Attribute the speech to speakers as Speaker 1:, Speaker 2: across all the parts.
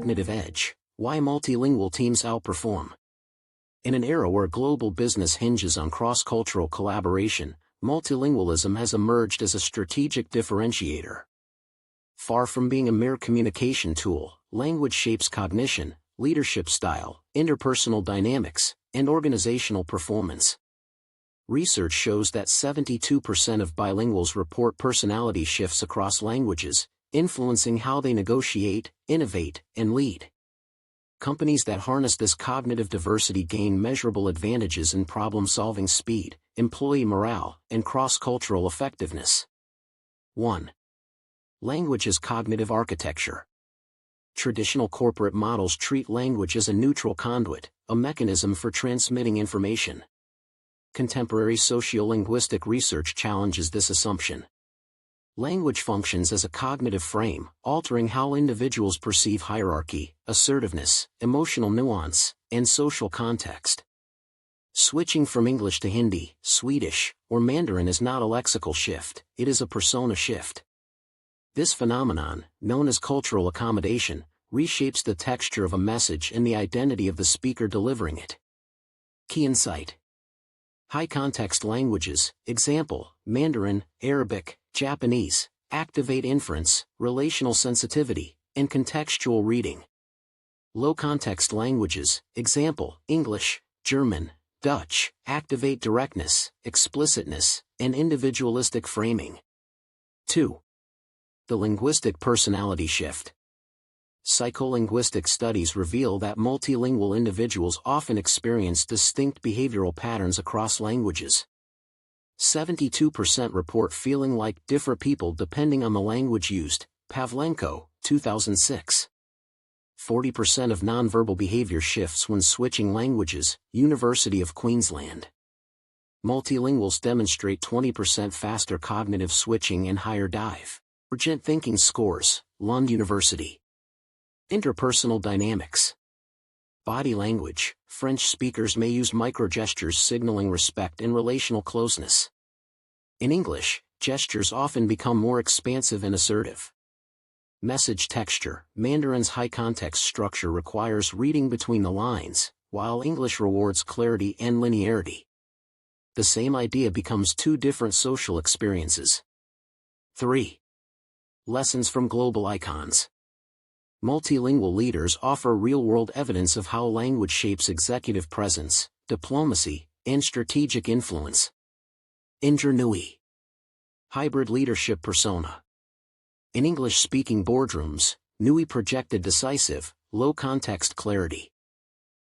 Speaker 1: cognitive edge. Why multilingual teams outperform. In an era where global business hinges on cross-cultural collaboration, multilingualism has emerged as a strategic differentiator. Far from being a mere communication tool, language shapes cognition, leadership style, interpersonal dynamics, and organizational performance. Research shows that 72% of bilinguals report personality shifts across languages, influencing how they negotiate, innovate, and lead. Companies that harness this cognitive diversity gain measurable advantages in problem-solving speed, employee morale, and cross-cultural effectiveness. 1. Language as cognitive architecture. Traditional corporate models treat language as a neutral conduit, a mechanism for transmitting information. Contemporary sociolinguistic research challenges this assumption. Language functions as a cognitive frame, altering how individuals perceive hierarchy, assertiveness, emotional nuance, and social context. Switching from English to Hindi, Swedish, or Mandarin is not a lexical shift, it is a persona shift. This phenomenon, known as cultural accommodation, reshapes the texture of a message and the identity of the speaker delivering it. Key insight. High-context languages, example, Mandarin, Arabic, Japanese, activate inference, relational sensitivity, and contextual reading. Low-context languages, example, English, German, Dutch, activate directness, explicitness, and individualistic framing. 2. The linguistic personality shift. Psycholinguistic studies reveal that multilingual individuals often experience distinct behavioral patterns across languages. 72% report feeling like different people depending on the language used, Pavlenko, 2006. 40% of nonverbal behavior shifts when switching languages, University of Queensland. Multilinguals demonstrate 20% faster cognitive switching and higher divergent thinking scores, Lund University. Interpersonal dynamics. Body language. French speakers may use microgestures signaling respect and relational closeness. In English, gestures often become more expansive and assertive. Message texture. Mandarin's high-context structure requires reading between the lines, while English rewards clarity and linearity. The same idea becomes two different social experiences. 3. Lessons from global icons. Multilingual leaders offer real-world evidence of how language shapes executive presence, diplomacy, and strategic influence. Indra Nooyi. Hybrid leadership persona. In English-speaking boardrooms, Nooyi projected decisive, low-context clarity.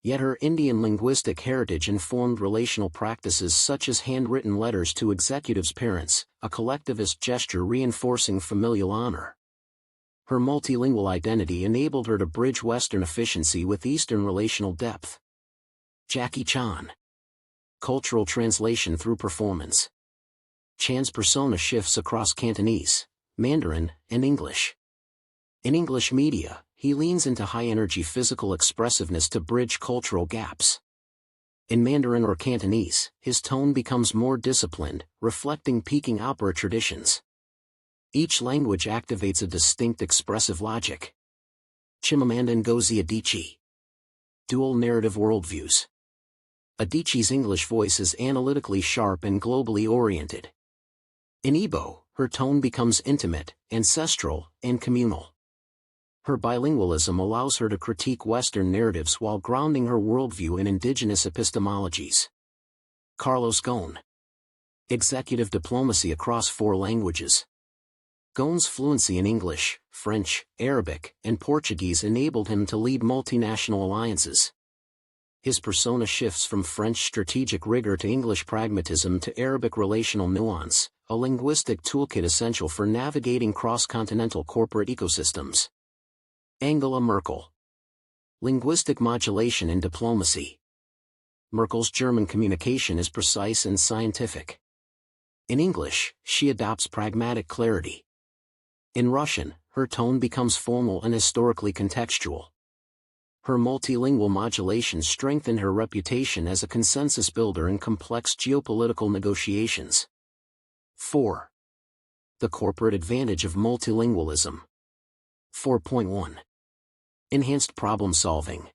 Speaker 1: Yet her Indian linguistic heritage informed relational practices such as handwritten letters to executives' parents, a collectivist gesture reinforcing familial honor. Her multilingual identity enabled her to bridge Western efficiency with Eastern relational depth. Jackie Chan. Cultural translation through performance. Chan's persona shifts across Cantonese, Mandarin, and English. In English media, he leans into high-energy physical expressiveness to bridge cultural gaps. In Mandarin or Cantonese, his tone becomes more disciplined, reflecting Peking opera traditions. Each language activates a distinct expressive logic. Chimamanda Ngozi Adichie. Dual narrative worldviews. Adichie's English voice is analytically sharp and globally oriented. In Igbo, her tone becomes intimate, ancestral, and communal. Her bilingualism allows her to critique Western narratives while grounding her worldview in indigenous epistemologies. Carlos Ghosn. Executive diplomacy across 4 languages. Ghosn's fluency in English, French, Arabic, and Portuguese enabled him to lead multinational alliances. His persona shifts from French strategic rigor to English pragmatism to Arabic relational nuance, a linguistic toolkit essential for navigating cross-continental corporate ecosystems. Angela Merkel. Linguistic modulation in diplomacy. Merkel's German communication is precise and scientific. In English, she adopts pragmatic clarity. In Russian, her tone becomes formal and historically contextual. Her multilingual modulation strengthened her reputation as a consensus builder in complex geopolitical negotiations. 4. The corporate advantage of multilingualism. 4.1. Enhanced problem solving.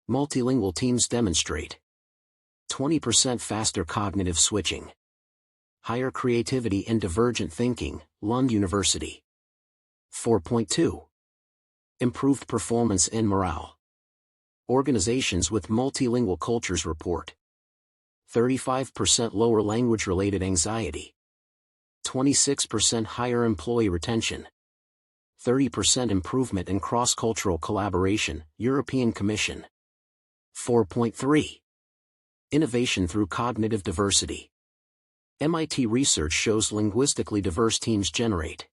Speaker 1: Multilingual teams demonstrate 20% faster cognitive switching. Higher creativity and divergent thinking, Lund University. 4.2. Improved performance and morale. Organizations with multilingual cultures report 35% lower language-related anxiety, 26% higher employee retention, 30% improvement in cross-cultural collaboration, European Commission. 4.3. Innovation through cognitive diversity. MIT research shows linguistically diverse teams generate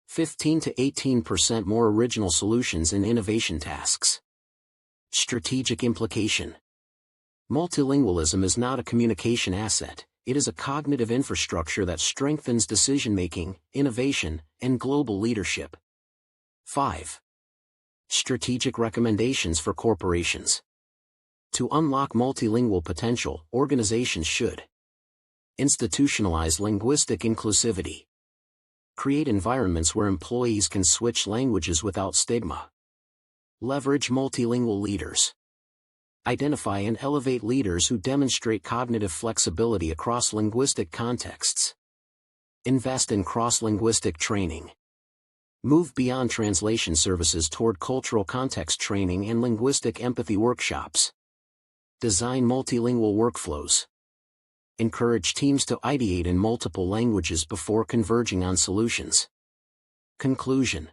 Speaker 1: 15 to 18% more original solutions in innovation tasks. Strategic implication. Multilingualism is not a communication asset, it is a cognitive infrastructure that strengthens decision-making, innovation, and global leadership. 5. Strategic recommendations for corporations. To unlock multilingual potential, organizations should institutionalize linguistic inclusivity. Create environments where employees can switch languages without stigma. Leverage multilingual leaders. Identify and elevate leaders who demonstrate cognitive flexibility across linguistic contexts. Invest in cross-linguistic training. Move beyond translation services toward cultural context training and linguistic empathy workshops. Design multilingual workflows. Encourage teams to ideate in multiple languages before converging on solutions. Conclusion.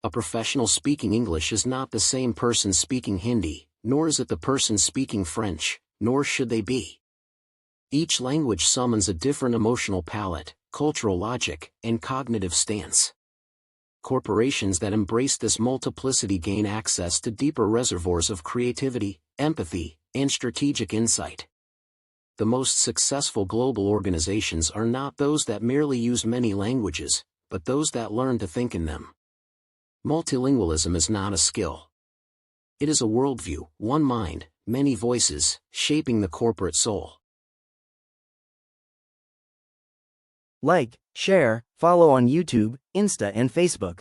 Speaker 1: A professional speaking English is not the same person speaking Hindi, nor is it the person speaking French, nor should they be. Each language summons a different emotional palette, cultural logic, and cognitive stance. Corporations that embrace this multiplicity gain access to deeper reservoirs of creativity, empathy, and strategic insight. The most successful global organizations are not those that merely use many languages, but those that learn to think in them. Multilingualism is not a skill. It is a worldview, one mind, many voices, shaping the corporate soul.
Speaker 2: Like, share, follow on YouTube, Insta and Facebook.